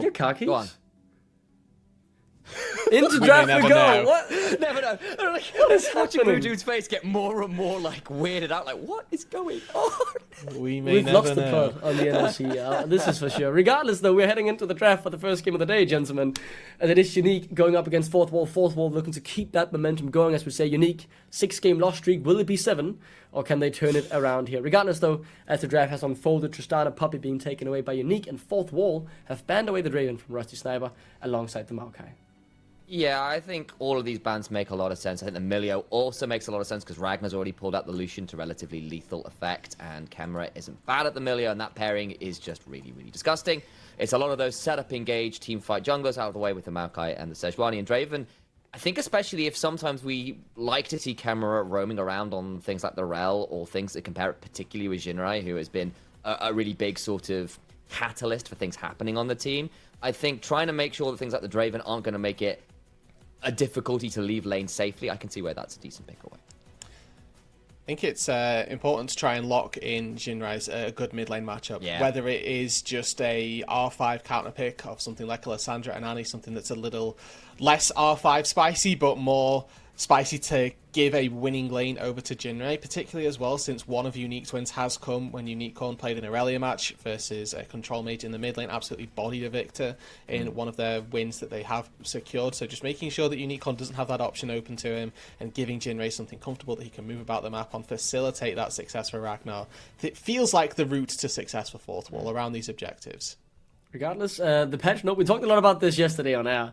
get car keys? Go on. Into draft we go. know. What? Never know. What is Watching happening? Voodoo's face get more and more like weirded out. Like, what is going on? We may We've never lost the know. plot on the NLC. This is for sure. Regardless, though, we're heading into the draft for the first game of the day, gentlemen. And it is Uniq going up against Fourth Wall. Fourth Wall looking to keep that momentum going, as we say. Uniq, 6-game loss streak. Will it be 7? Or can they turn it around here? Regardless, though, as the draft has unfolded, Tristana Puppy being taken away by Uniq, and Fourth Wall have banned away the Draven from Rusty Sniper alongside the Maokai. Yeah, I think all of these bans make a lot of sense. I think the Milio also makes a lot of sense because Ragnar's already pulled out the Lucian to relatively lethal effect, and Camera isn't bad at the Milio, and that pairing is just really, really disgusting. It's a lot of those setup engage team fight junglers out of the way with the Maokai and the Sejuani and Draven. I think especially if sometimes we like to see Camera roaming around on things like the Rel or things that compare it particularly with Jinrai, who has been a really big sort of catalyst for things happening on the team. I think trying to make sure that things like the Draven aren't going to make it a difficulty to leave lane safely, I can see where that's a decent pick away. I think it's important to try and lock in Jinrai's a good mid lane matchup. Yeah. Whether it is just a R5 counter pick of something like Alessandra and Annie, something that's a little less R5 spicy, but more spicy to give a winning lane over to Jinrai, particularly as well since one of Unique's wins has come when Unicorn played an Aurelia match versus a control mage in the mid lane, absolutely bodied a Victor in one of their wins that they have secured. So just making sure that Unicorn doesn't have that option open to him and giving Jinrai something comfortable that he can move about the map on, facilitate that success for Ragnar. It feels like the route to success for Fourth Wall around these objectives. Regardless, the patch note, we talked a lot about this yesterday on air.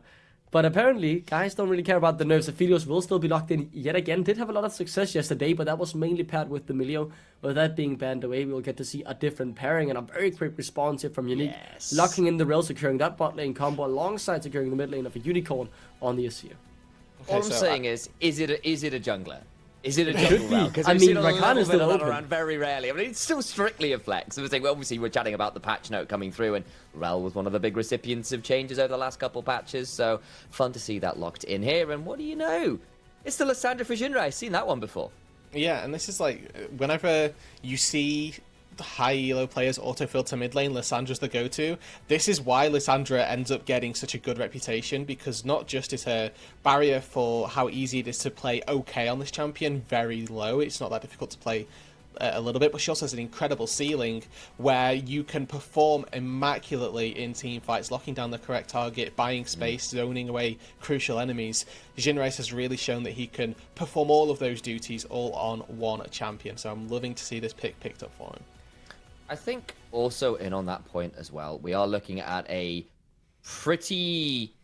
But apparently, guys don't really care about the nerfs. Aphelios will still be locked in yet again. Did have a lot of success yesterday, but that was mainly paired with the Milio. With that being banned away, we will get to see a different pairing. And a very quick response here from Uniq. Yes. Locking in the rail, securing that bot lane combo alongside securing the mid lane of a Unicorn on the Azir. All I'm saying is it a jungler? Is it a jungle route? Because I we've mean, seen a Rakan little is bit still of that open. around very rarely. I mean, it's still strictly a flex. Obviously, we're chatting about the patch note coming through, and Rel was one of the big recipients of changes over the last couple patches, so fun to see that locked in here. And what do you know? It's the Lysandra for Jinrai. I've seen that one before. Yeah, and this is like, whenever you see high elo players autofill to mid lane, Lysandra's the go-to. This is why Lysandra ends up getting such a good reputation, because not just is her barrier for how easy it is to play okay on this champion very low, it's not that difficult to play a little bit, but she also has an incredible ceiling where you can perform immaculately in team fights, locking down the correct target, buying space, zoning away crucial enemies. Jinrai has really shown that he can perform all of those duties all on one champion, so I'm loving to see this pick picked up for him. I think also in on that point as well, we are looking at a pretty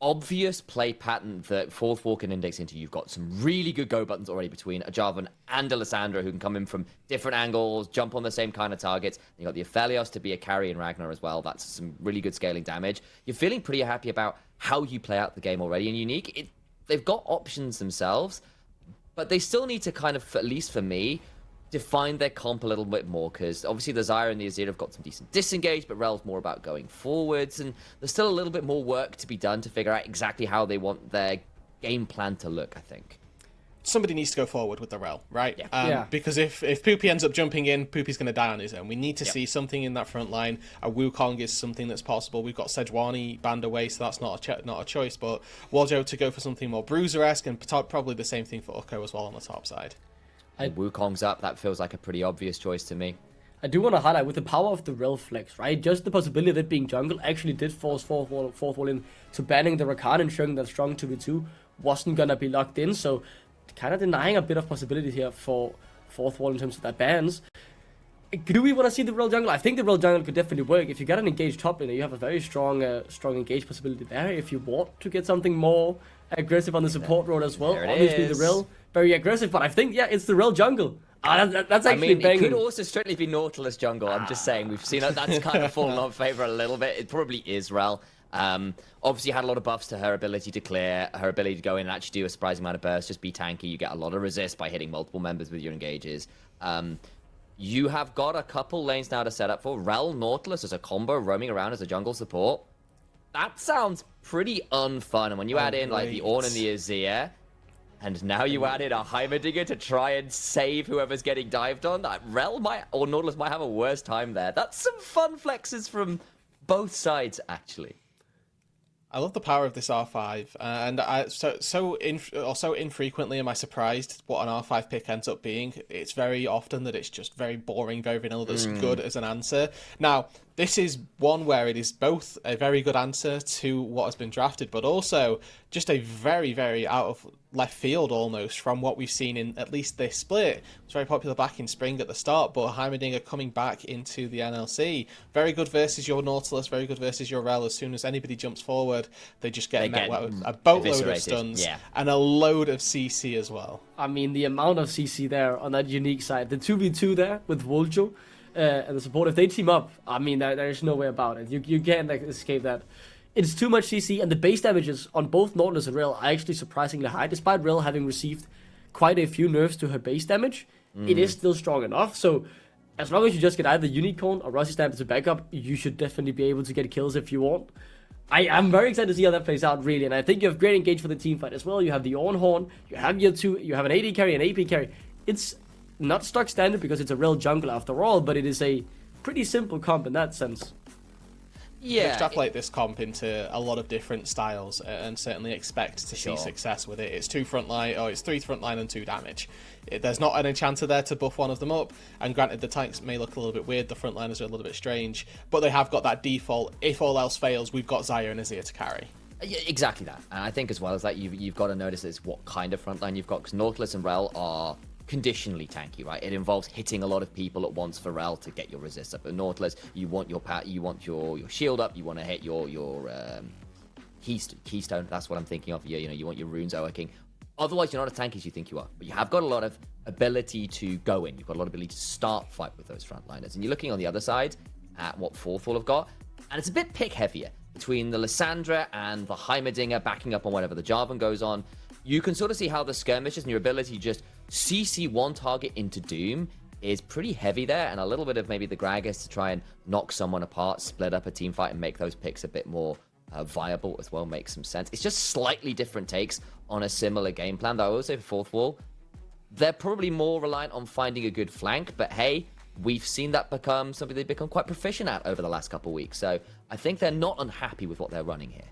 obvious play pattern that Fourth Wall can index into. You've got some really good go buttons already between a Jarvan and a Lysandra who can come in from different angles, jump on the same kind of targets. You got the Aphelios to be a carry in Ragnar as well. That's some really good scaling damage. You're feeling pretty happy about how you play out the game already. And Uniq, they've got options themselves, but they still need to kind of, at least for me, define their comp a little bit more, because obviously the Zyra and the Azir have got some decent disengage, but Rel's more about going forwards, and there's still a little bit more work to be done to figure out exactly how they want their game plan to look, I think. Somebody needs to go forward with the Rel, right? Yeah. Because if Poopy ends up jumping in, Poopy's going to die on his own. We need to see something in that front line. A Wukong is something that's possible. We've got Sejuani banned away, so that's not a choice, but Waljo to go for something more Bruiser-esque, and probably the same thing for Ukko as well on the top side. Wukong's up, that feels like a pretty obvious choice to me. I do want to highlight, with the power of the Rel flex, right? Just the possibility of it being jungle actually did force Fourth Wall in to banning the Rakan and showing that strong 2v2 wasn't going to be locked in. So kind of denying a bit of possibility here for Fourth Wall in terms of that bans. Do we want to see the Rel jungle? I think the Rel jungle could definitely work. If you got an engaged top laner, you have a very strong engage possibility there. If you want to get something more aggressive on the support role as well, obviously the Rel very aggressive, but I think, yeah, it's the Rel jungle. That's actually banging. It could also strictly be Nautilus jungle. I'm just saying, we've seen that's kind of fallen on favor a little bit. It probably is Rel. Obviously had a lot of buffs to her ability to clear, her ability to go in and actually do a surprising amount of burst, just be tanky. You get a lot of resist by hitting multiple members with your engages. You have got a couple lanes now to set up for. Rel Nautilus as a combo roaming around as a jungle support. That sounds pretty unfun. And when you add in like the Ornn and the Azir, and now you added a Heimerdinger to try and save whoever's getting dived on, Rel might, or Nautilus might have a worse time there. That's some fun flexes from both sides, actually. I love the power of this R5, and so infrequently am I surprised what an R5 pick ends up being. It's very often that it's just very boring, very vanilla, that's good as an answer. Now, this is one where it is both a very good answer to what has been drafted, but also just a very, very out of left field almost from what we've seen in at least this split. It was very popular back in spring at the start, but Heimerdinger coming back into the NLC. Very good versus your Nautilus, very good versus your Rel. As soon as anybody jumps forward, they just get met with a boatload of stuns and a load of CC as well. I mean, the amount of CC there on that Uniq side. The 2v2 there with Voljo and the support, if they team up, I mean, there's no way about it. You can't escape that. It's too much CC, and the base damages on both Nautilus and Rel are actually surprisingly high. Despite Rel having received quite a few nerfs to her base damage, it is still strong enough. So as long as you just get either Unicorn or Rossi Stamp as a backup, you should definitely be able to get kills if you want. I'm very excited to see how that plays out, really, and I think you have great engage for the team fight as well. You have the Ornhorn, you have you have an AD carry, an AP carry. It's not stock standard because it's a real jungle after all, but it is a pretty simple comp in that sense. Yeah, extrapolate this comp into a lot of different styles and certainly expect to see success with it. It's 2 frontline, or it's 3 frontline and 2 damage. There's not an enchanter there to buff one of them up, and granted the tanks may look a little bit weird, the frontliners are a little bit strange, but they have got that default, if all else fails, we've got Xayah and Azir to carry. Yeah, exactly that. And I think as well as that, you've got to notice it's what kind of frontline you've got, because Nautilus and Rel are conditionally tanky, right? It involves hitting a lot of people at once for Rel to get your resist up. At Nautilus, you want your shield up, you want to hit your keystone. That's what I'm thinking of. You want your runes working. Otherwise, you're not as tanky as you think you are. But you have got a lot of ability to go in. You've got a lot of ability to start fight with those frontliners. And you're looking on the other side at what Forthwall have got, and it's a bit pick heavier between the Lissandra and the Heimerdinger backing up on whatever the Jarvan goes on. You can sort of see how the skirmishes and your ability to just CC one target into Doom is pretty heavy there, and a little bit of maybe the Gragas to try and knock someone apart, split up a team fight, and make those picks a bit more viable as well, makes some sense. It's just slightly different takes on a similar game plan, though I will say for Forthwall, they're probably more reliant on finding a good flank, but hey, we've seen that become something they've become quite proficient at over the last couple of weeks, so I think they're not unhappy with what they're running here.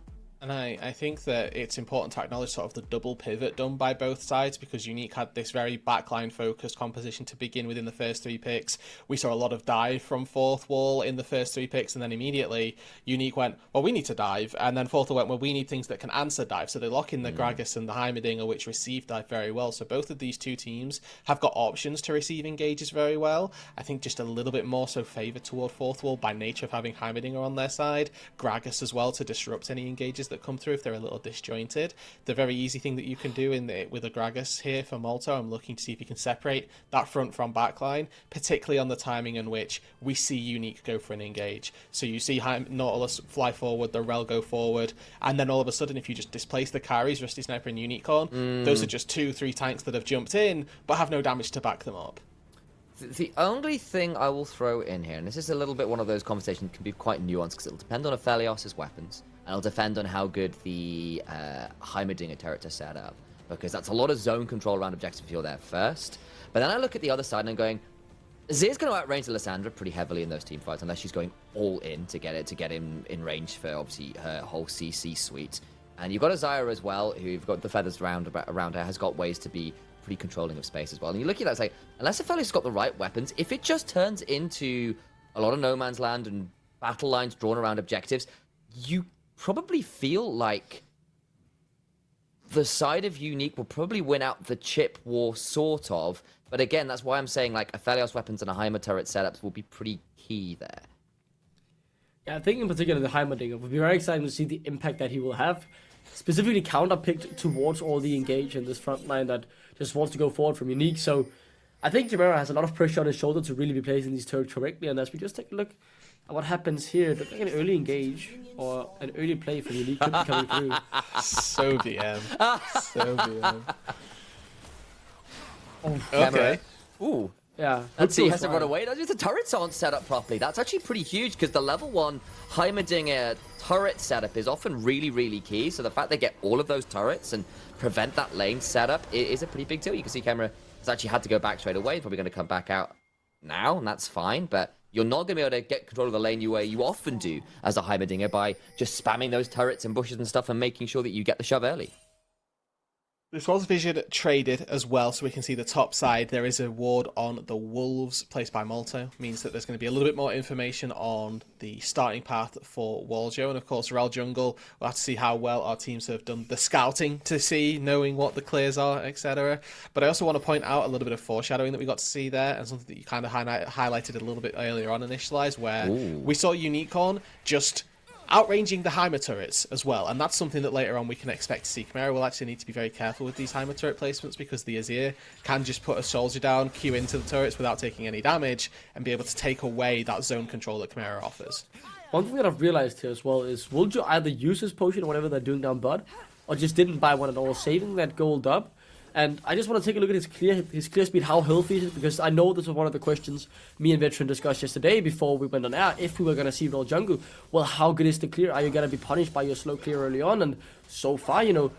And I think that it's important to acknowledge sort of the double pivot done by both sides, because Uniq had this very backline focused composition to begin with in the first 3 picks. We saw a lot of dive from Forthwall in the first 3 picks, and then immediately Uniq went, well, we need to dive, and then Forthwall went, well, we need things that can answer dive. So they lock in the Gragas and the Heimerdinger, which receive dive very well. So both of these 2 teams have got options to receive engages very well. I think just a little bit more so favoured toward Forthwall by nature of having Heimerdinger on their side, Gragas as well to disrupt any engages that come through if they're a little disjointed. The very easy thing that you can do with a Gragas here for Molto, I'm looking to see if you can separate that front from backline, particularly on the timing in which we see Uniq go for an engage. So you see Nautilus fly forward, the Rel go forward, and then all of a sudden if you just displace the carries, Rusty Sniper and Unicorn, those are just 2-3 tanks that have jumped in but have no damage to back them up. The only thing I will throw in here, and this is a little bit one of those conversations that can be quite nuanced because it'll depend on Aphelios's weapons, and it'll depend on how good the Heimerdinger turrets are set up, because that's a lot of zone control around objectives if you're there first. But then I look at the other side and I'm going, Azir's going to outrange Lissandra pretty heavily in those team fights, unless she's going all in to get him in range for obviously her whole CC suite. And you've got Xayah as well, who you've got the feathers around her, has got ways to be pretty controlling of space as well. And you look at that, it's like, unless Aphelios got the right weapons, if it just turns into a lot of no man's land and battle lines drawn around objectives, you probably feel like the side of Uniq will probably win out the chip war, sort of. But again, that's why I'm saying like Aphelios weapons and a Heimer turret setups will be pretty key there. Yeah, I think in particular the Heimerdinger will be very exciting to see the impact that he will have. Specifically counter-picked towards all the engage in this front line that just wants to go forward from Uniq. So I think Chimera has a lot of pressure on his shoulder to really be placing these turrets correctly. And as we just take a look at what happens here, that like an early engage or an early play from Uniq could be coming through. So VM. So VM. Oh, okay. Ooh. Yeah. Let's see, has to run away. The turrets aren't set up properly. That's actually pretty huge because the level 1 Heimerdinger turret setup is often really, really key. So the fact they get all of those turrets and prevent that lane setup is a pretty big deal. You can see Camera has actually had to go back straight away. He's probably going to come back out now, and that's fine. But you're not going to be able to get control of the lane the way you often do as a Heimerdinger by just spamming those turrets and bushes and stuff and making sure that you get the shove early. This was vision traded as well, so we can see the top side. There is a ward on the Wolves placed by Malto. Means that there's going to be a little bit more information on the starting path for Waljo. And of course, Rel Jungle, we'll have to see how well our teams have done the scouting to see, knowing what the clears are, etc. But I also want to point out a little bit of foreshadowing that we got to see there, and something that you kind of highlighted a little bit earlier on Initialize, where we saw Unicorn just outranging the Heimer turrets as well, and that's something that later on we can expect to see. Chimera will actually need to be very careful with these Heimer turret placements, because the Azir can just put a soldier down, queue into the turrets without taking any damage, and be able to take away that zone control that Chimera offers. One thing that I've realized here as well is Woljo either use his potion or whatever they're doing down bot, or just didn't buy one at all, saving that gold up. And I just want to take a look at his clear speed, how healthy he is, because I know this was one of the questions me and Veteran discussed yesterday before we went on air, if we were going to see Rel Jungle. Well, how good is the clear? Are you going to be punished by your slow clear early on? And so far, you know,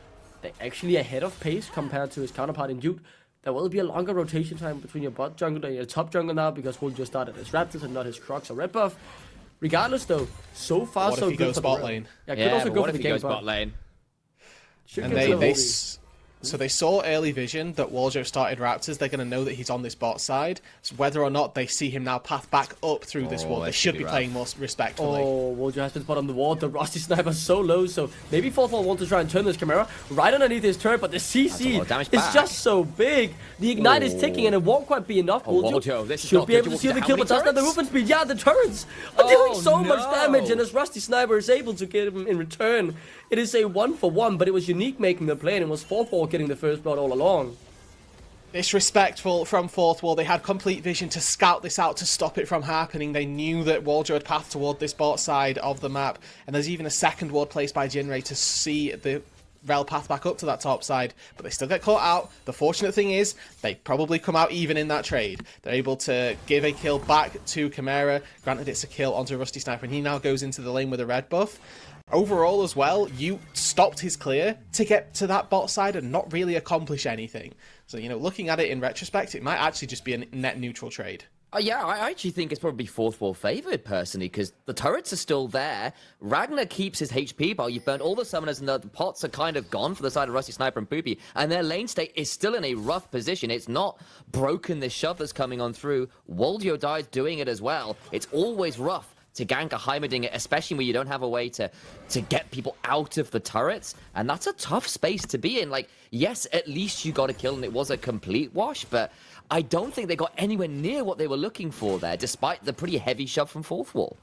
they're actually ahead of pace compared to his counterpart in Dude. There will be a longer rotation time between your bot jungle and your top jungle now, because we'll just start at his Raptors and not his Crocs or Red Buff. Regardless, though, so far what so if he good goes for bot the lane? Yeah, could also go what for if the he game goes bot lane? And so they saw early vision that Waljo started Raptors. They're going to know that he's on this bot side. So whether or not they see him now path back up through this wall, they should be playing more respectfully. Oh, Waljo has been spot on the wall. The Rusty Sniper's so low, so maybe 4-4 want to try and turn this Chimera right underneath his turret, but the CC is just so big. The Ignite is ticking, and it won't quite be enough. Waljo should be able to seal the kill, but does not have the movement speed. Yeah, the turrets are doing so much damage, and as Rusty Sniper is able to get him in return, it is a 1-for-1, but it was Uniq making the play, and it was 4-4 getting the first blood all along. Disrespectful from Fourth Wall. They had complete vision to scout this out, to stop it from happening. They knew that Waljo had pathed toward this bot side of the map, and there's even a second ward placed by Jinray to see the Rel path back up to that top side, but they still get caught out. The fortunate thing is they probably come out even in that trade. They're able to give a kill back to Chimera. Granted, it's a kill onto Rusty Sniper, and he now goes into the lane with a red buff. Overall as well, you stopped his clear to get to that bot side and not really accomplish anything. So, you know, looking at it in retrospect, it might actually just be a net neutral trade. Yeah, I actually think it's probably Fourth Wall favoured, personally, because the turrets are still there. Ragnar keeps his HP bar. You've burnt all the summoners, and the pots are kind of gone for the side of Rusty Sniper and Poopy, and their lane state is still in a rough position. It's not broken, this shove that's coming on through. Waljo dies doing it as well. It's always rough to gank a Heimerdinger, especially when you don't have a way to get people out of the turrets, and that's a tough space to be in. Like, yes, at least you got a kill, and it was a complete wash, but I don't think they got anywhere near what they were looking for there, despite the pretty heavy shove from Fourth Wall.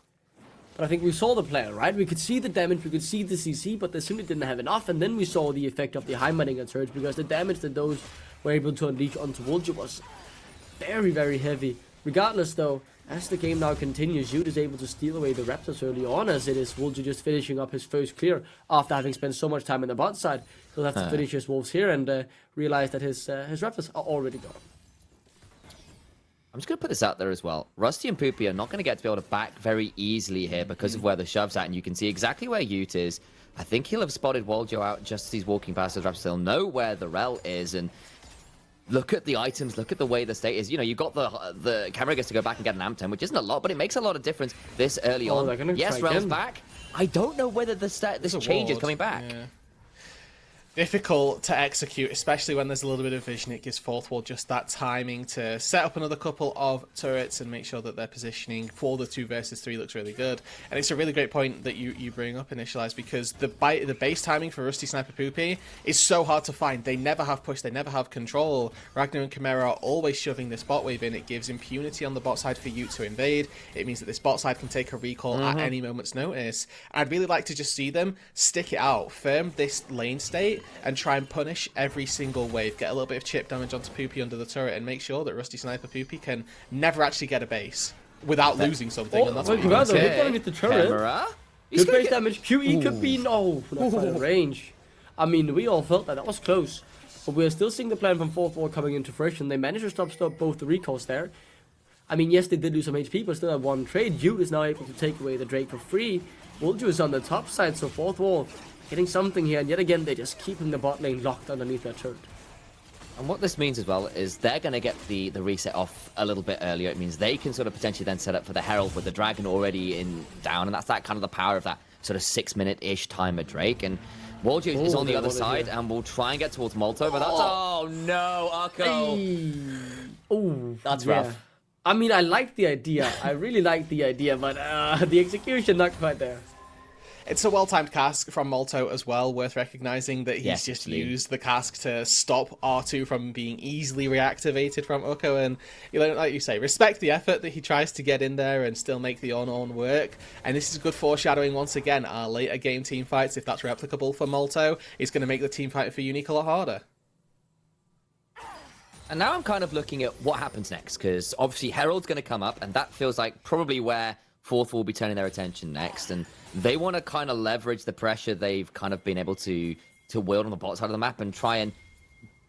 But I think we saw the plan, right? We could see the damage, we could see the CC, but they simply didn't have enough, and then we saw the effect of the Heimerdinger turrets, because the damage that those were able to unleash onto Waljo was very, very heavy. Regardless, though, as the game now continues, Jude is able to steal away the Raptors early on, as it is Waljo just finishing up his first clear after having spent so much time in the bot side. He'll have to finish his Wolves here and realize that his Raptors are already gone. I'm just going to put this out there as well. Rusty and Poopy are not going to get to be able to back very easily here because of where the shove's at, and you can see exactly where Ute is. I think he'll have spotted Waljo out just as he's walking past his Raptors. He'll know where the Rel is, and look at the items, look at the way the state is. You know, you've got the camera gets to go back and get an Amp-10, which isn't a lot, but it makes a lot of difference this early on. Yes, Rel's back. I don't know whether this change is coming back. Yeah. Difficult to execute, especially when there's a little bit of vision. It gives Fourth Wall just that timing to set up another couple of turrets and make sure that their positioning for the 2 versus 3 looks really good. And it's a really great point that you bring up, Initialize, because the base timing for Rusty Sniper Poopy is so hard to find. They never have push, they never have control. Ragnar and Chimera are always shoving this bot wave in. It gives impunity on the bot side for you to invade. It means that this bot side can take a recall at any moment's notice. I'd really like to just see them stick it out, firm this lane state, and try and punish every single wave. Get a little bit of chip damage onto Poopy under the turret and make sure that Rusty Sniper Poopy can never actually get a base without losing something. And that's what the turret. Good base damage. QE could be not quite in range. I mean, we all felt that was close, but we're still seeing the plan from Fourth Wall coming into fruition. They managed to stop both the recalls there. I mean, yes, they did lose some HP, but still have one trade. Jude is now able to take away the Drake for free. Waljo is on the top side, so Fourth Wall getting something here, and yet again, they're just keeping the bot lane locked underneath that turret. And what this means as well is they're going to get the reset off a little bit earlier. It means they can sort of potentially then set up for the Herald with the Dragon already in down, and that's that kind of the power of that sort of 6-minute-ish timer Drake. And Waljo is on the other side, and we'll try and get towards Molto, but that's... Oh, no, Arco! Oh, That's rough. I mean, I like the idea. I really like the idea, but the execution not quite there. It's a well-timed cask from Molto as well, worth recognizing that he's just actually used the cask to stop R2 from being easily reactivated from Uko, and like you say, respect the effort that he tries to get in there and still make the on work. And this is good foreshadowing once again. Our later game team fights, if that's replicable for Molto, is going to make the team fight for Uniq a lot harder. And now I'm kind of looking at what happens next, because obviously Herald's going to come up, and that feels like probably where Fourth will be turning their attention next, and they want to kind of leverage the pressure they've kind of been able to wield on the bot side of the map and try and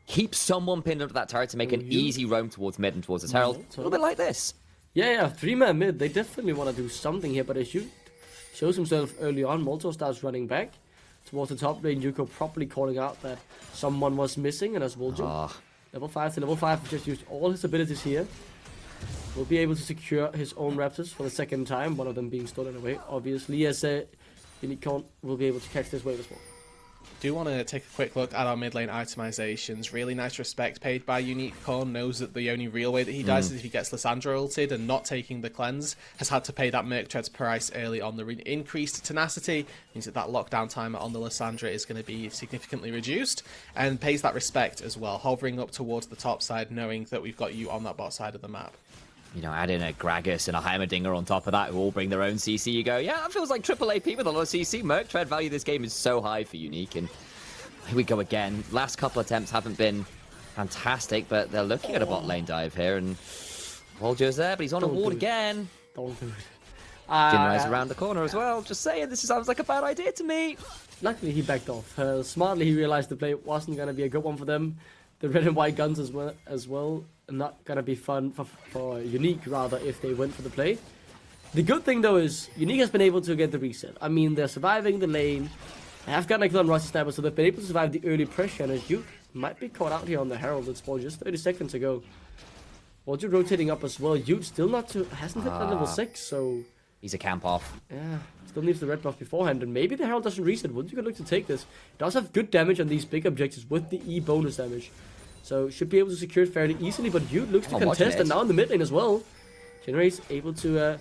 keep someone pinned under that turret to make an easy roam towards mid and towards this Herald. A little bit like this. Yeah, 3-man mid. They definitely want to do something here, but as you shows himself early on, Molto starts running back towards the top lane. Yuko properly calling out that someone was missing, and as Voljo, level 5 to level 5, just used all his abilities here. Will be able to secure his own Raptors for the second time, one of them being stolen away, obviously, as Uniq will be able to catch this wave as well. Do want to take a quick look at our mid lane itemizations. Really nice respect paid by Uniq. Knows that the only real way that he dies is if he gets Lissandra ulted, and not taking the cleanse has had to pay that Merc Treads price early on. The increased tenacity means that lockdown timer on the Lissandra is going to be significantly reduced, and pays that respect as well, hovering up towards the top side, knowing that we've got you on that bot side of the map. You know, add in a Gragas and a Heimerdinger on top of that, who all bring their own CC. You go, yeah, that feels like triple AP with a lot of CC. Merc Tread value this game is so high for Uniq, and here we go again. Last couple attempts haven't been fantastic, but they're looking at a bot lane dive here, and Voljo's there, but he's on a ward again. Don't do it. Jinrai's around the corner as well. Just saying, this sounds like a bad idea to me. Luckily, he backed off. Smartly, he realized the play wasn't going to be a good one for them. The red and white guns as well not going to be fun for Uniq, rather, if they went for the play. The good thing, though, is Uniq has been able to get the reset. I mean, they're surviving the lane. They have gotten a kill on Rusty Sniper, so they've been able to survive the early pressure, and as Yuke might be caught out here on the Herald that spawned just 30 seconds ago. Voljo rotating up as well. Yuke still hasn't hit that level 6, so... He's a camp off. Yeah, still needs the red buff beforehand, and maybe the Herald doesn't reset. Voljo can look to take this. It does have good damage on these big objectives with the E bonus damage. So should be able to secure it fairly easily, but Yuke looks to contest, and now in the mid lane as well. Jinrai's able to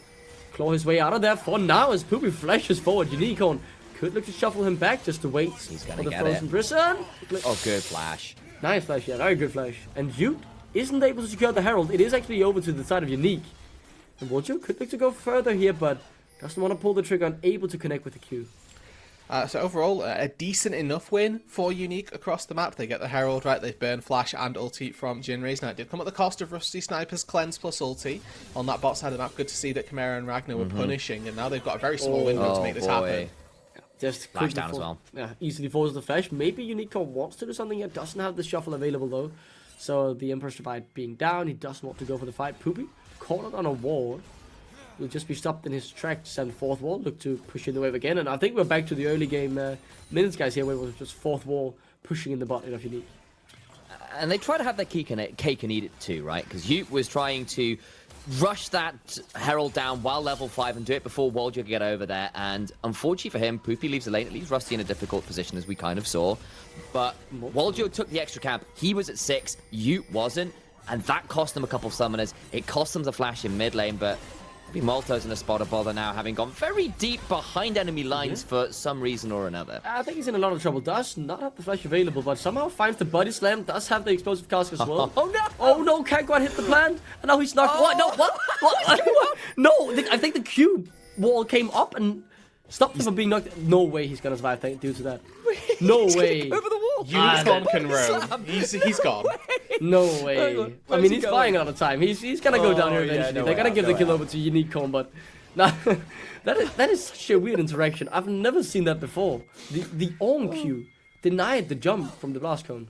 claw his way out of there for now as Poopy flashes forward. Unicorn could look to shuffle him back just to wait for the frozen prison. Oh, good flash. Nice flash, yeah, very good flash. And Yuke isn't able to secure the Herald. It is actually over to the side of Uniq. And Voljo could look to go further here, but doesn't want to pull the trigger, unable to connect with the Q. So overall, a decent enough win for Uniq across the map. They get the Herald right, they've burned Flash and ulti from Jinrai's. Now, it did come at the cost of Rusty Sniper's cleanse plus ulti on that bot side of the map. Good to see that Chimera and Ragnar were punishing, and now they've got a very small window to make this happen. Just flash down as well. Yeah, easily falls the flash. Maybe Uniq wants to do something here, doesn't have the shuffle available though. So the Emperor's Divide being down, he doesn't want to go for the fight. Poopy caught it on a ward. Will just be stopped in his tracks, and fourth wall look to push in the wave again. And I think we're back to the early game minutes, guys, here, where it was just fourth wall pushing in the bot if you need. And they try to have their cake and eat it too, right? Because Yuke was trying to rush that Herald down while level 5 and do it before Voljo could get over there. And unfortunately for him, Poopy leaves the lane. It leaves Rusty in a difficult position, as we kind of saw. But Voljo took the extra camp. He was at 6, Yuke wasn't. And that cost them a couple of summoners. It cost them the flash in mid lane, but Molto's in a spot of bother now, having gone very deep behind enemy lines for some reason or another. I think he's in a lot of trouble. Does not have the flash available, but somehow finds the body slam. Does have the explosive cask as well. Oh no! Oh no! Can't quite hit the plant, and now he's knocked. What? No! What? What? No! I think the cube wall came up and stopped him from being knocked. No way he's gonna survive due to that. No way. Over the wall. Unicorn can roam. He's gone. No way. I mean, he's flying all the time. He's gonna go down here eventually. They're gonna give the kill over to Unicorn, but nah, that is such a weird interaction. I've never seen that before. The on Q denied the jump from the blast cone.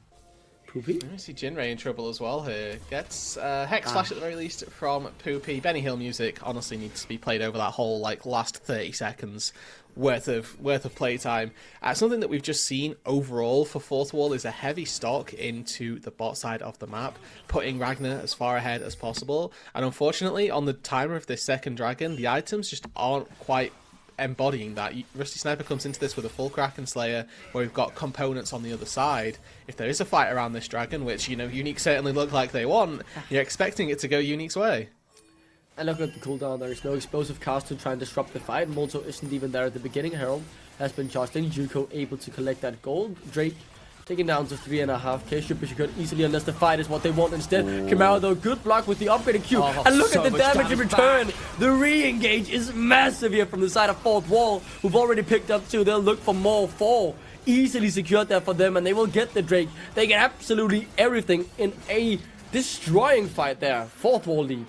Poopy. I see Jinrai in trouble as well here. Gets Hex Flash at the very least from Poopy. Benny Hill music honestly needs to be played over that whole last 30 seconds worth of playtime. Something that we've just seen overall for Fourth Wall is a heavy stock into the bot side of the map, putting Ragnar as far ahead as possible. And unfortunately, on the timer of this second dragon, the items just aren't quite embodying that. Rusty Sniper comes into this with a full Kraken Slayer, where we've got components on the other side. If there is a fight around this dragon, which, you know, Uniq certainly look like they want, you're expecting it to go Uniq's way. And look at the cooldown, there is no explosive cast to try and disrupt the fight. Molto isn't even there at the beginning. Herald has been charged in. Yuko able to collect that gold. Drake taken down to 3.5k. Should be secured easily unless the fight is what they want instead. Chimera though, good block with the upgraded Q. And look at the damage in return. The re-engage is massive here from the side of Fourth Wall, who've already picked up 2. They'll look for more 4. Easily secured there for them, and they will get the Drake. They get absolutely everything in a destroying fight there. Fourth Wall lead.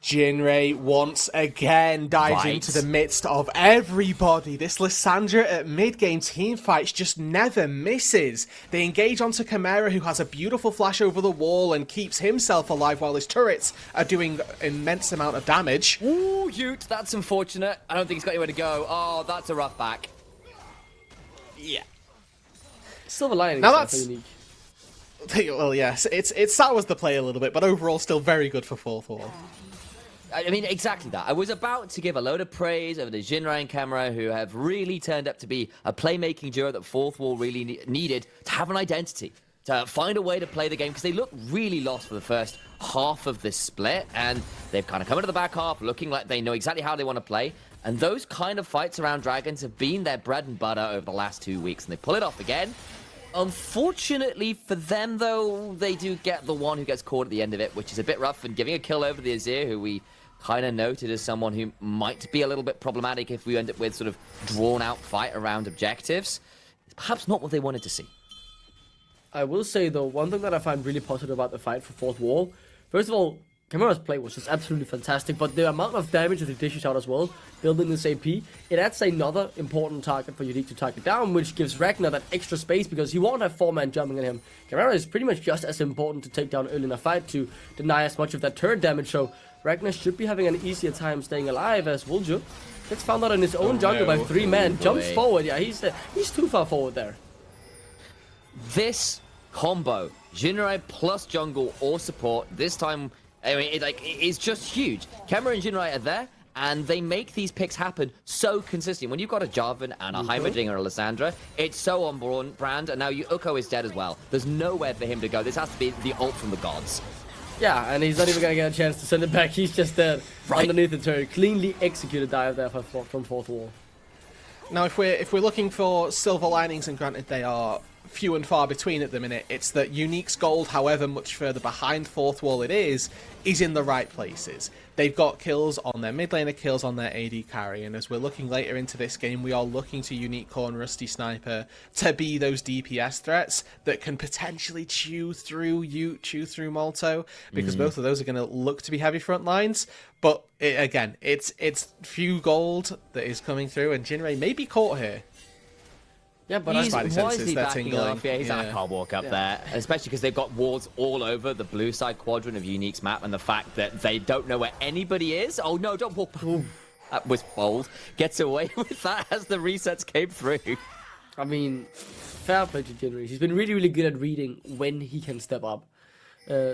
Jinray once again dives into the midst of everybody. This Lissandra at mid-game team fights just never misses. They engage onto Chimera, who has a beautiful flash over the wall and keeps himself alive while his turrets are doing immense amount of damage. Ooh, Ute, that's unfortunate. I don't think he's got anywhere to go. Oh, that's a rough back. Yeah. Silver lining. Now that's Unique. Well, yes, it sours the play a little bit, but overall still very good for Fourth Wall. I mean, exactly that. I was about to give a load of praise over the Jinrai and Camera, who have really turned up to be a playmaking duo that Fourth Wall really needed to have an identity, to find a way to play the game, because they look really lost for the first half of this split, and they've kind of come into the back half looking like they know exactly how they want to play, and those kind of fights around Dragons have been their bread and butter over the last 2 weeks, and they pull it off again. Unfortunately for them, though, they do get the one who gets caught at the end of it, which is a bit rough, and giving a kill over the Azir, who we kind of noted as someone who might be a little bit problematic if we end up with sort of drawn-out fight around objectives. It's perhaps not what they wanted to see. I will say, though, one thing that I find really positive about the fight for Fourth Wall, first of all, Chimera's play was just absolutely fantastic, but the amount of damage that he dishes out as well, building this AP, it adds another important target for Uniq to target down, which gives Ragnar that extra space because he won't have 4-man jumping at him. Chimera is pretty much just as important to take down early in a fight to deny as much of that turret damage, so Ragnar should be having an easier time staying alive as Wulju gets found out in his own jungle by 3 men, jumps forward. Yeah, he's too far forward there. This combo, Jinrai plus jungle or support, this time, I mean, it's just huge. Camera and Jinrai are there, and they make these picks happen so consistent. When you've got a Jarvan and a Heimerdinger or a Lissandra, it's so on brand, and now Uko is dead as well. There's nowhere for him to go. This has to be the ult from the gods. Yeah, and he's not even going to get a chance to send it back. He's just dead underneath the turret. Cleanly executed dive there from Fourth Wall. Now, if we're looking for silver linings, and granted they are few and far between at the minute, it's that Unique's gold, however much further behind Fourth Wall it is in the right places. They've got kills on their mid laner, kills on their AD carry, and as we're looking later into this game, we are looking to Unique Core and Rusty Sniper to be those DPS threats that can potentially chew through Ute, chew through Molto, because both of those are going to look to be heavy front lines. But again, it's few gold that is coming through, and Jinray may be caught here. Yeah, but he's wisely they're backing tingling. off. Yeah, he's like, I can't walk up there. Especially because they've got wards all over the blue side quadrant of Unique's map, and the fact that they don't know where anybody is. Oh no, don't walk. That was bold. Gets away with that as the resets came through. I mean, fair play to Jinray. He's been really, really good at reading when he can step up.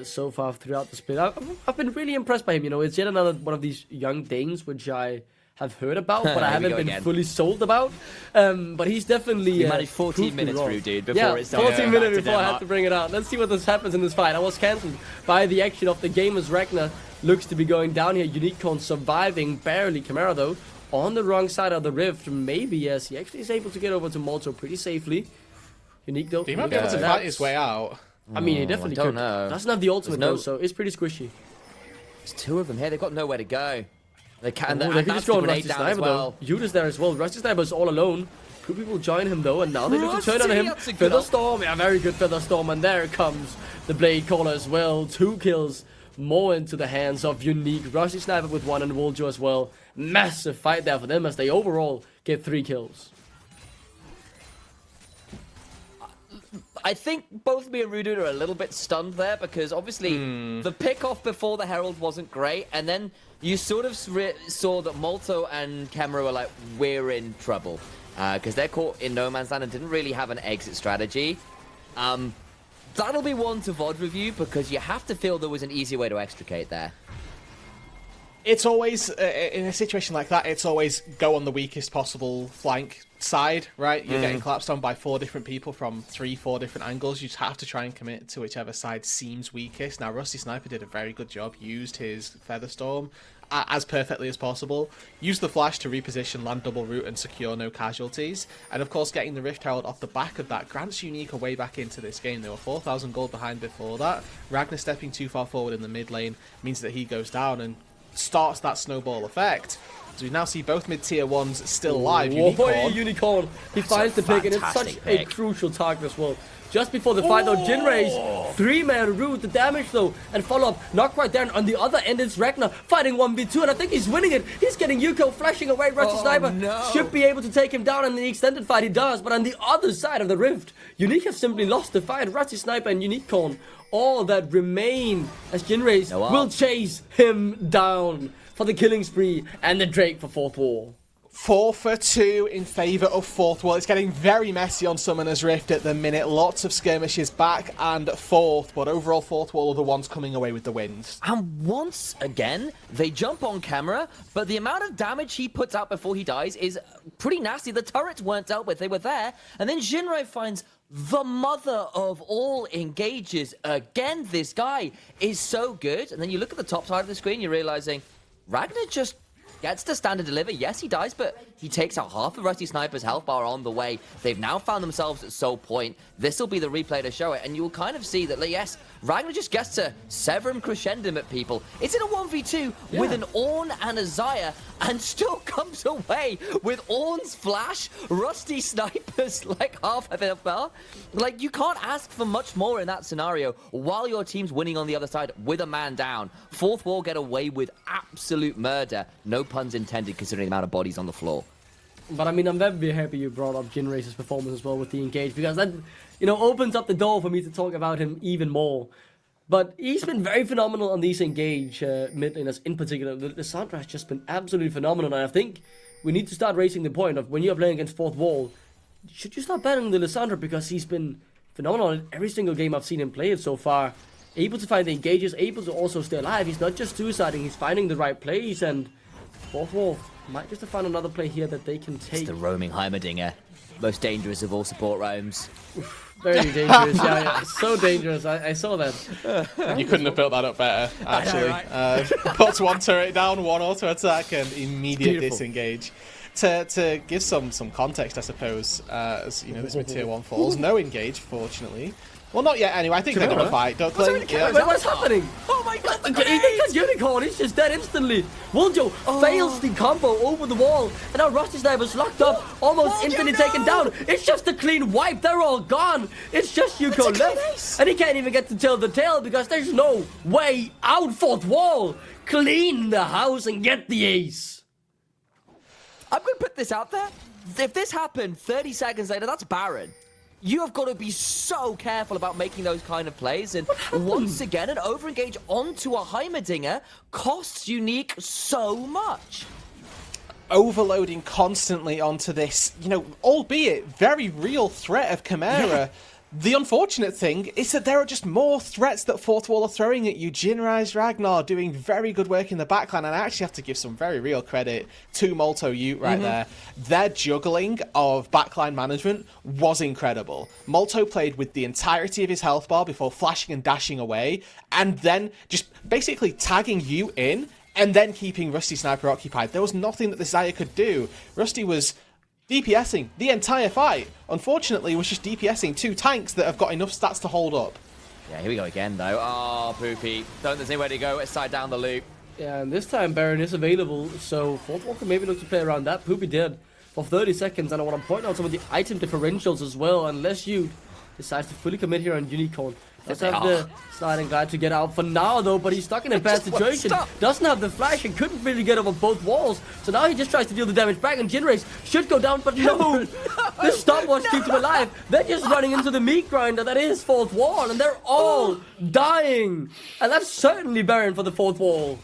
So far throughout the split, I've been really impressed by him. You know, it's yet another one of these young Danes which I have heard about, but I haven't been fully sold about. But he's definitely he managed 14 minutes through, dude, before it started. 14 minutes before I had to bring it out. Let's see what happens in this fight. I was cancelled by the action of the game as Ragnar looks to be going down here. Unicorn surviving barely. Chimera though on the wrong side of the rift. Maybe yes, he actually is able to get over to Molto pretty safely. Unique though. He might be able to fight his way out. I mean, he definitely could. Doesn't have the ultimate though, so it's pretty squishy. There's 2 of them here. They've got nowhere to go. They can. They can just go on Rusty Sniper though. Yuda's there as well. Rusty Sniper's all alone. 2 people join him though, and now they look to turn on him. Feather Storm, yeah, very good Feather Storm, and there comes the Blade Caller as well. 2 kills more into the hands of Unique. Rusty Sniper with 1 and Woljo as well. Massive fight there for them as they overall get 3 kills. I think both me and Rudu are a little bit stunned there because obviously the pick-off before the Herald wasn't great, and then you sort of saw that Molto and Kemra were like, we're in trouble because they're caught in no man's land and didn't really have an exit strategy. That'll be one to VOD review because you have to feel there was an easy way to extricate there. It's always, in a situation like that, it's always go on the weakest possible flank side, right? You're getting collapsed on by 4 different people from 3-4 different angles. You just have to try and commit to whichever side seems weakest. Now, Rusty Sniper did a very good job, used his Featherstorm as perfectly as possible, used the flash to reposition, land double root, and secure no casualties. And of course, getting the Rift Herald off the back of that grants Uniq a way back into this game. They were 4,000 gold behind before that. Ragnar stepping too far forward in the mid lane means that he goes down and starts that snowball effect. So we now see both mid-tier ones still alive. Unicorn. He finds the pick, and it's such a crucial target as well. Just before the fight, though, Jinrei's 3-man root, the damage, though, and follow-up, not quite there. And on the other end, it's Ragnar fighting 1v2, and I think he's winning it. He's getting Yuko flashing away. Rusty Sniper should be able to take him down in the extended fight. He does, but on the other side of the rift, Uniq have simply lost the fight. Rusty Sniper and Unicorn, all that remain as Jinrei's will chase him down for the killing spree and the Drake for 4th wall. 4 for 2 in favour of 4th wall. It's getting very messy on Summoner's Rift at the minute. Lots of skirmishes back and forth, but overall 4th wall are the ones coming away with the wins. And once again, they jump on camera, but the amount of damage he puts out before he dies is pretty nasty. The turrets weren't dealt with, they were there, and then Jinrei finds the mother of all engages. Again, this guy is so good, and then you look at the top side of the screen, you're realizing Ragnar just gets to stand and deliver. Yes, he dies, but he takes out half of Rusty Sniper's health bar on the way. They've now found themselves at Soul Point. This will be the replay to show it, and you'll kind of see that, yes, Ragnar just gets to severum crescendum at people. It's in a 1v2 with an Ornn and a Xayah, and still comes away with Ornn's flash, Rusty Sniper's half of it bar. You can't ask for much more in that scenario while your team's winning on the other side with a man down. 4th wall get away with absolute murder. No puns intended considering the amount of bodies on the floor. But I mean, I'm very happy you brought up Jinrei's performance as well with the engage, because that, opens up the door for me to talk about him even more. But he's been very phenomenal on these engage mid laners in particular. The Sandra has just been absolutely phenomenal, and I think we need to start raising the point of when you're playing against 4th wall, should you start banning the Lissandra, because he's been phenomenal in every single game I've seen him play it so far. Able to find the engages, able to also stay alive. He's not just suiciding, he's finding the right plays, and 4th wall might just have found another play here that they can take. It's the roaming Heimerdinger. Most dangerous of all support roams. Very dangerous, yeah. So dangerous, I saw that. You couldn't have built that up better, actually. Puts one turret down, one auto attack, and immediate disengage. To give some context, I suppose, as this mid-tier 1 falls. No engage, fortunately. Well, not yet anyway. I think they're going to fight. Don't think. What's happening? Oh my god! That Unicorn, he's just dead instantly. Woljo fails the combo over the wall, and now Rusty Sniper's locked up, almost instantly taken down. It's just a clean wipe. They're all gone. It's just Yuko left, and he can't even get to tell the tale because there's no way out. 4th wall, clean the house and get the ace. I'm going to put this out there. If this happened 30 seconds later, that's Baron. You have got to be so careful about making those kind of plays. And once again, an overengage onto a Heimerdinger costs Uniq so much. Overloading constantly onto this, albeit very real threat of Chimera. Yeah. The unfortunate thing is that there are just more threats that 4th wall are throwing at you. Jinrei's Ragnar doing very good work in the backline, and I actually have to give some very real credit to Molto Ute right there. Their juggling of backline management was incredible. Molto played with the entirety of his health bar before flashing and dashing away, and then just basically tagging you in, and then keeping Rusty Sniper occupied. There was nothing that the Xayah could do. Rusty was DPSing the entire fight. Unfortunately, was just DPSing 2 tanks that have got enough stats to hold up. Yeah, here we go again, though. Oh, Poopy. Don't there's anywhere to go. It's side down the loop. Yeah, and this time Baron is available, so 4th wall can maybe look to play around that. Poopy did for 30 seconds, and I want to point out some of the item differentials as well, unless you decides to fully commit here on Unicorn. Does have the sliding glide to get out for now though, but he's stuck in a bad situation. Doesn't have the flash and couldn't really get over both walls. So now he just tries to deal the damage back, and Jinrace should go down, but no! The stopwatch keeps him alive. They're just running into the meat grinder that is fourth wall, and they're all dying. And that's certainly Baron for the fourth wall.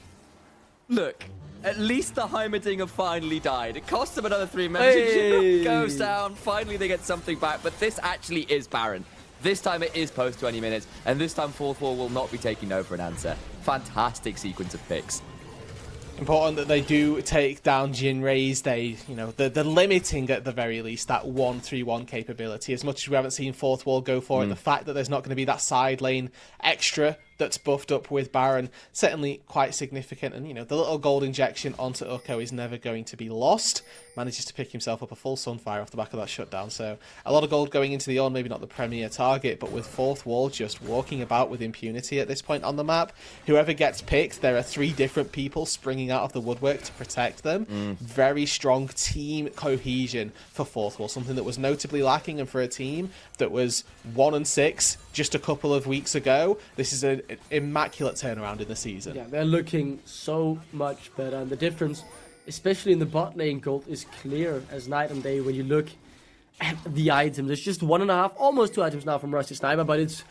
Look, at least the Heimerdinger finally died. It cost them another 3 minutes. Hey. Goes down. Finally, they get something back. But this actually is Baron. This time it is post 20 minutes, and this time fourth wall will not be taking no for an answer. Fantastic sequence of picks. Important that they do take down Jinrays. They, you know, the limiting at the very least that 1-3-1 capability. As much as we haven't seen fourth wall go for it, the fact that there's not going to be that side lane extra that's buffed up with Baron, certainly quite significant. And, you know, the little gold injection onto Ukko is never going to be lost. Manages to pick himself up a full Sunfire off the back of that shutdown. So a lot of gold going into the on, maybe not the premier target, but with fourth wall just walking about with impunity at this point on the map. Whoever gets picked, there are 3 different people springing out of the woodwork to protect them. Very strong team cohesion for fourth wall, something that was notably lacking, and for a team that was 1-6 just a couple of weeks ago, this is an immaculate turnaround in the season. Yeah, they're looking so much better, and the difference, especially in the bot lane gold, is clear as night and day when you look at the items. It's just 1.5, almost 2 items now from Rusty Sniper, but it's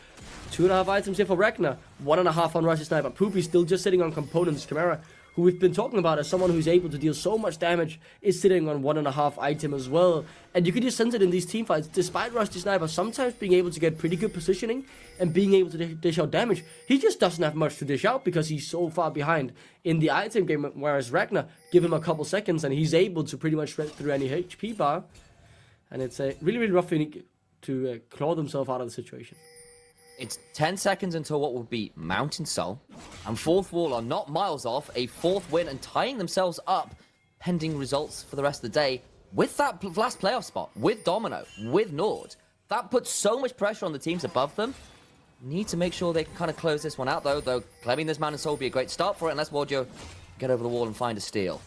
2.5 items here for Ragnar. 1.5 on Rusty Sniper. Poopy still just sitting on components. Chimera, who we've been talking about as someone who's able to deal so much damage, is sitting on 1.5 item as well. And you can just sense it in these team fights. Despite Rusty Sniper sometimes being able to get pretty good positioning and being able to dish out damage, he just doesn't have much to dish out because he's so far behind in the item game. Whereas Ragnar, give him a couple seconds and he's able to pretty much shred through any HP bar. And it's a really, really rough thing to claw themselves out of the situation. It's 10 seconds until what will be Mountain Soul, and fourth wall are not miles off a 4th win and tying themselves up, pending results for the rest of the day, with that last playoff spot, with Domino, with Nord. That puts so much pressure on the teams above them. Need to make sure they can kind of close this one out, though claiming this Mountain Soul will be a great start for it, unless Warjo get over the wall and find a steal.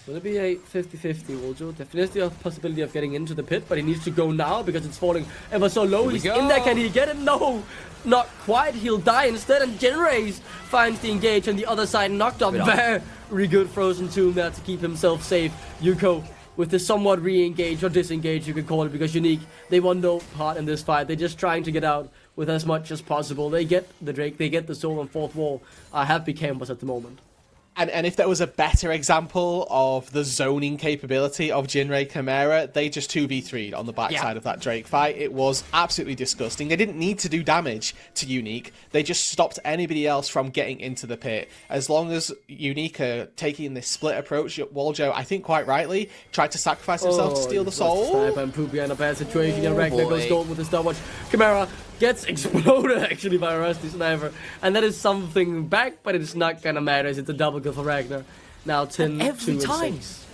Will it be a 50-50, Woljo? Definitely a possibility of getting into the pit, but he needs to go now because it's falling ever so low. He's in there. Can he get it? No, not quite. He'll die instead, and Jinrace finds the engage on the other side, knocked up. Very good Frozen Tomb there to keep himself safe. Yuko with the somewhat re-engage or disengage, you could call it, because Uniq, they want no part in this fight. They're just trying to get out with as much as possible. They get the Drake, they get the soul on fourth wall. Happy campers at the moment. And if there was a better example of the zoning capability of Jinray Chimera, they just 2v3'd on the backside of that Drake fight. It was absolutely disgusting. They didn't need to do damage to Uniq. They just stopped anybody else from getting into the pit. As long as Uniq are taking this split approach, Waljo, I think quite rightly, tried to sacrifice himself to steal the soul. Sniper and Poopy in a bad situation, and Ragnar goes gold with his stopwatch. Chimera gets exploded actually by a Rusty Sniper, and that is something back, but it's not gonna matter. It's a double kill for Ragnar. Now 10, every 2, time. and 6.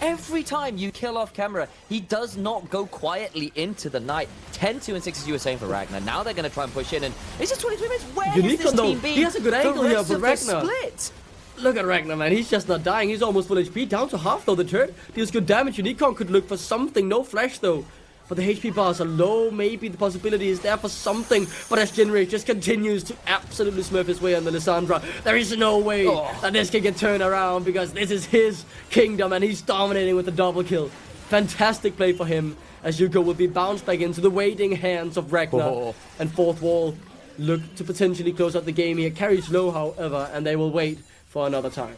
Every time you kill off camera, he does not go quietly into the night. 10, 2, and 6 as you were saying for Ragnar. Now they're going to try and push in, and it's just 23 minutes. Where has this team been? He has a good angle here, but Ragnar. Split? Look at Ragnar, man. He's just not dying. He's almost full HP, down to half though. The turret deals good damage. Unicorn could look for something. No flash though. But the HP bars are low. Maybe the possibility is there for something. But as Jinray just continues to absolutely smurf his way on the Lissandra, there is no way that this can get turned around, because this is his kingdom and he's dominating with a double kill. Fantastic play for him, as Yuko will be bounced back into the waiting hands of Ragnar. And fourth wall look to potentially close out the game here. Carries low, however, and they will wait for another time.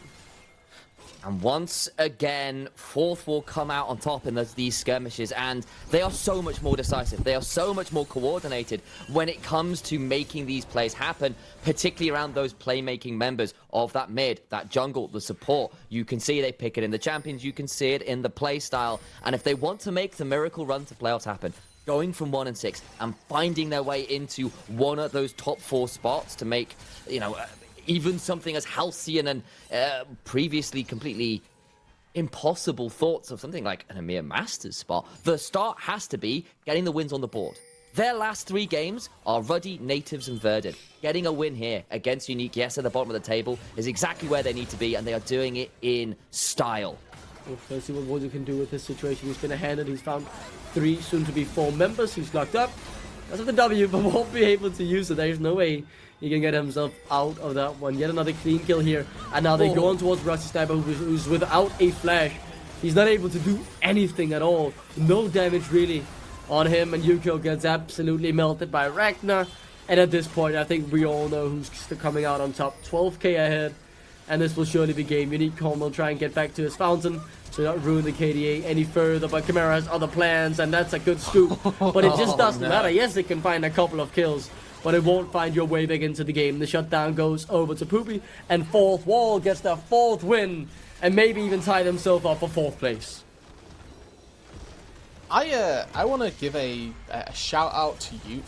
And once again, fourth will come out on top in these skirmishes, and they are so much more decisive. They are so much more coordinated when it comes to making these plays happen, particularly around those playmaking members of that mid, that jungle, the support. You can see they pick it in the champions, you can see it in the play style, and if they want to make the miracle run to playoffs happen, going from 1-6 and finding their way into one of those top 4 spots to make, you know, even something as halcyon and previously completely impossible thoughts of something like an Emir Masters spot, the start has to be getting the wins on the board. Their last 3 games are Ruddy, Natives, and Verdant. Getting a win here against Uniq, yes, at the bottom of the table, is exactly where they need to be, and they are doing it in style. Let's see what Wozu can do with this situation. He's been ahead, and he's found 3, soon to be 4 members. He's locked up. That's of the W, but won't be able to use it. There's no way he can get himself out of that one. Yet another clean kill here. And now they're going towards Rusty Sniper, who's without a flash. He's not able to do anything at all. No damage really on him. And Yukio gets absolutely melted by Ragnar. And at this point, I think we all know who's coming out on top. 12k ahead. And this will surely be game. Uniq will try and get back to his fountain to not ruin the KDA any further. But Chimera has other plans, and that's a good scoop. But it just doesn't matter. Yes, it can find a couple of kills, but it won't find your way back into the game. The shutdown goes over to Poopy, and Fourth Wall gets their 4th win, and maybe even tie themselves up for 4th place. I want to give a shout out to you